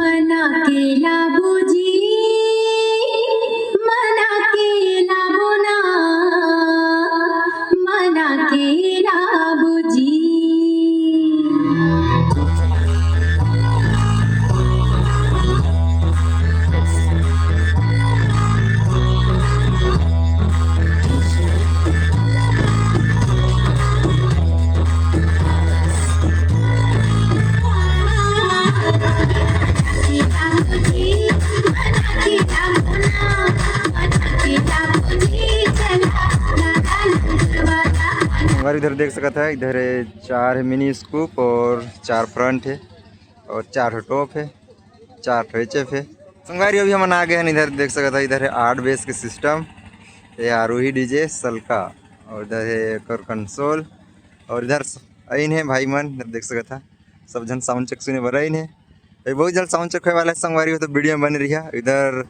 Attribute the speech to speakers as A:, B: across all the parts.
A: मना केला बुजी, मना केला बुना, मना केला बुजी।
B: हमारे इधर देख सकता है, इधर 4 मिनी स्कूप और 4 फ्रंट है और 4 टॉप है, 4 HF है। संगवारी अभी हम आ गए हैं, इधर देख सकता है, इधर है 8 बेस के सिस्टम, ये आरोही डीजे सलका, और इधर है एक कंसोल, और इधर आइन है भाई मन, इधर देख सकता है सब जन साउंड चेक सुने बर आइन है। बहुत जल्द साउंड चेक होने वाला है संगवारी हो, तो वीडियो में बन रही है। इधर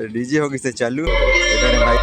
B: डीजे होगी से चालू, इधर है भाई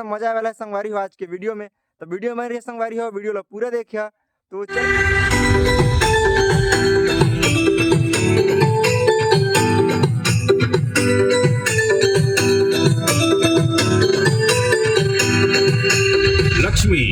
B: मजा वाला संगवारी हो आज के वीडियो में। तो वीडियो में रही संगवारी हो, वीडियो ला पूरा देखिया तो
C: लक्ष्मी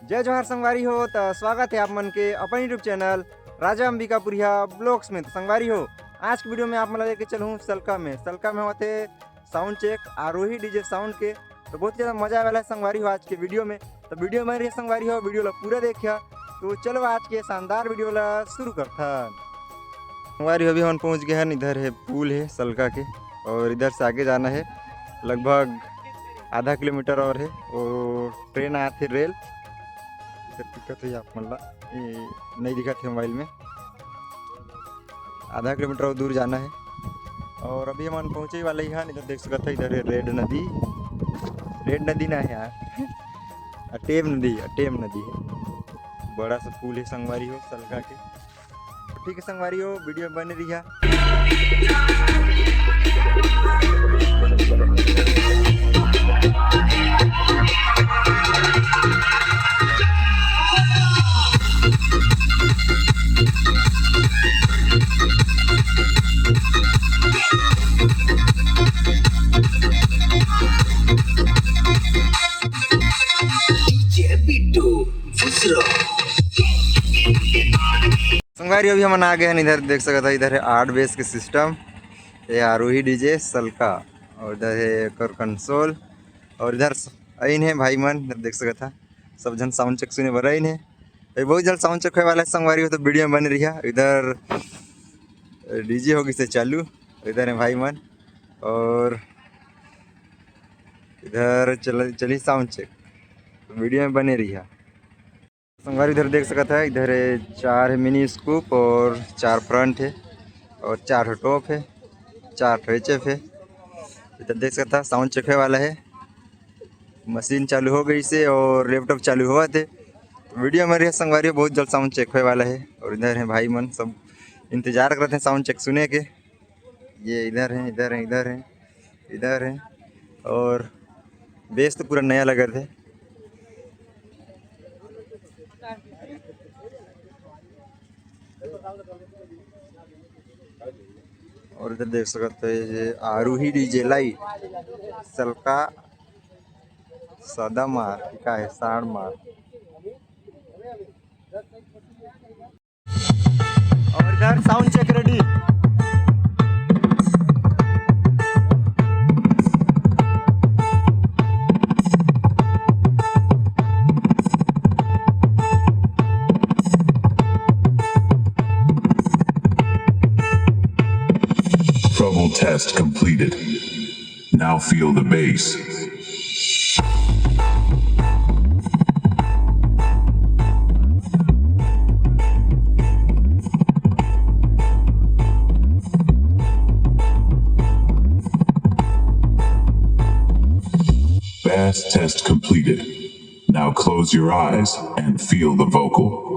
B: जय जोहार संगवारी हो। तो स्वागत है आप मन के अपन यूट्यूब चैनल राजा अंबिकापुरिया ब्लॉग्स में। तो संगवारी हो, आज की वीडियो में आप मन लेके चलूँ सलका में होते साउंड चेक आरोही डीजे साउंड के। तो बहुत ज़्यादा मजा वाला है संगवारी हो आज के वीडियो में। तो वीडियो में रही संगवारी हो, वीडियो ला पूरा देखिया तो चलो आज के शानदार वीडियो ला शुरू करता। संगवारी हो, अभी हम पहुँच गए हैं, इधर है पुल है सलका के, और इधर से आगे जाना है लगभग आधा किलोमीटर और है, और ट्रेन आया थे रेल दिक्कत है आप मतलब नहीं दिखा थे मोबाइल में। आधा किलोमीटर और दूर जाना है, और अभी हम पहुँचे ही वाले ही हैं। इधर देख सकते हैं, इधर है रेड नदी ना है यार अटेम नदी है, बड़ा सा पुल है संगवारी हो सलका के। ठीक है संगवारी हो, वीडियो बन रही है। संगवारी अभी हम आ गए हैं, इधर देख सकता है, इधर है 8 बेस के सिस्टम, ये आरोही डीजे सलका, और इधर है एक कंसोल, और इधर आइन है भाई मन, इधर देख सकता है सब जन साउंड चेक सुने बर आइन है। बहुत जल्द साउंड चेक होने वाला है संगवारी हो, तो वीडियो में बन रही है। इधर डीजे होगी से चालू, इधर है भाई मन, और इधर चली साउंड चेक, तो वीडियो में बने रही है संगवारी। इधर देख सकता है, इधर है 4 मिनी स्कूप और 4 फ्रंट है और 4 टॉप है, 4 HF है। इधर देख सकता है साउंड चेक वाला है, मशीन चालू हो गई से और लैपटॉप चालू हुआ थे। तो वीडियो में रही संगवारी बहुत जल्द साउंड चेक होने वाला है, और इधर है भाई मन, सब इंतज़ार करते हैं साउंड चेक सुने के। ये इधर है, और बेस तो पूरा नया लगा थे। और इधर देख सकते हैं ये आरोही डीजे लाइट सलका सदा मार क्या है साड़ मार। और इधर sound cheque ready.
C: test completed. Now feel the bass. Bass test completed. Now close your eyes and feel the vocal.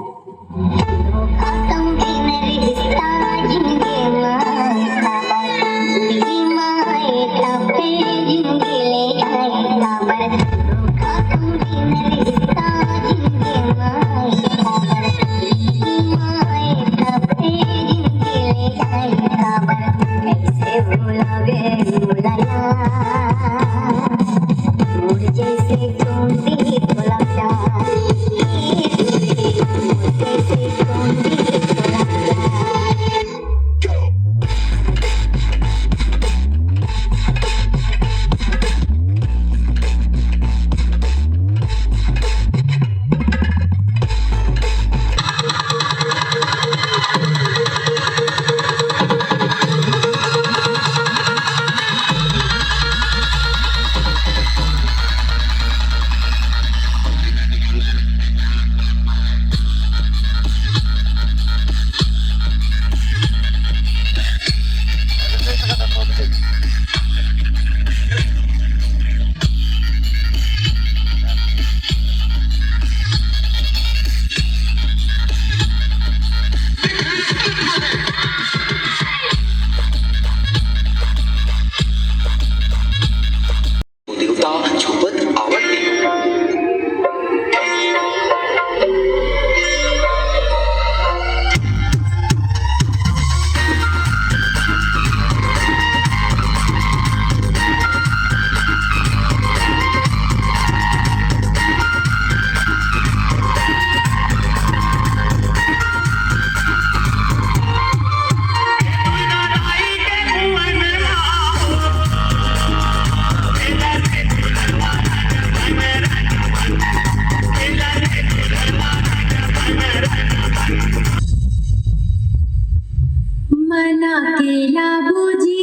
A: मना केला बुजी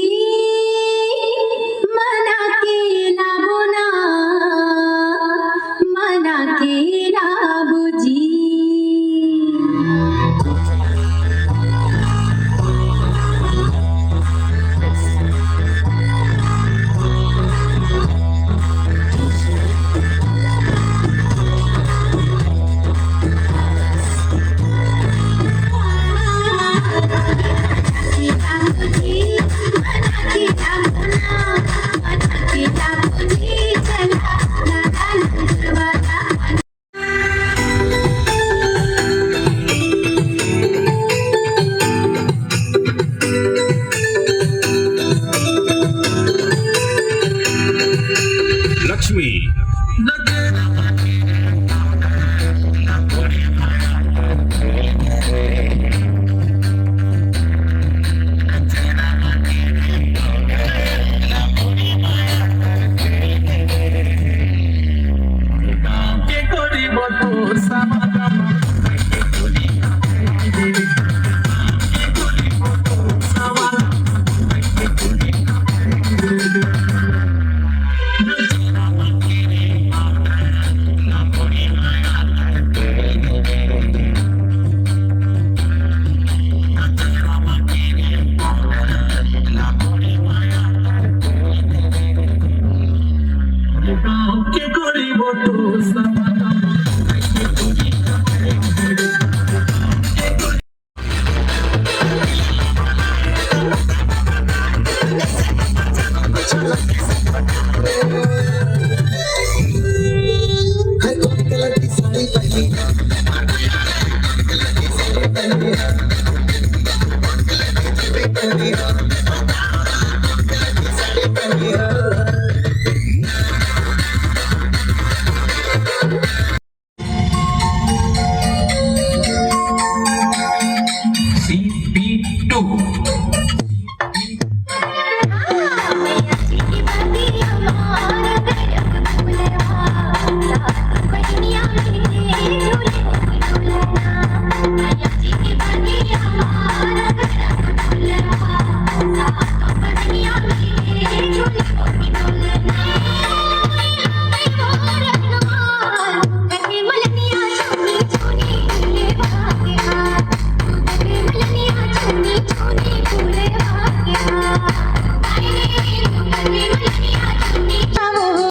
A: मना केला बुना मना केला बुजी
D: लक्ष्मी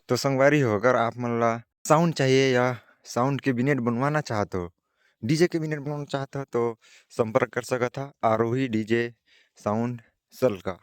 B: तो संगवारी हो, अगर आप मन ला साउंड चाहिए या साउंड कैबिनेट बनवाना चाहते हो, डीजे कैबिनेट बनवाना चाहते हो, तो संपर्क कर सकत हा आरोही डीजे साउंड सलका।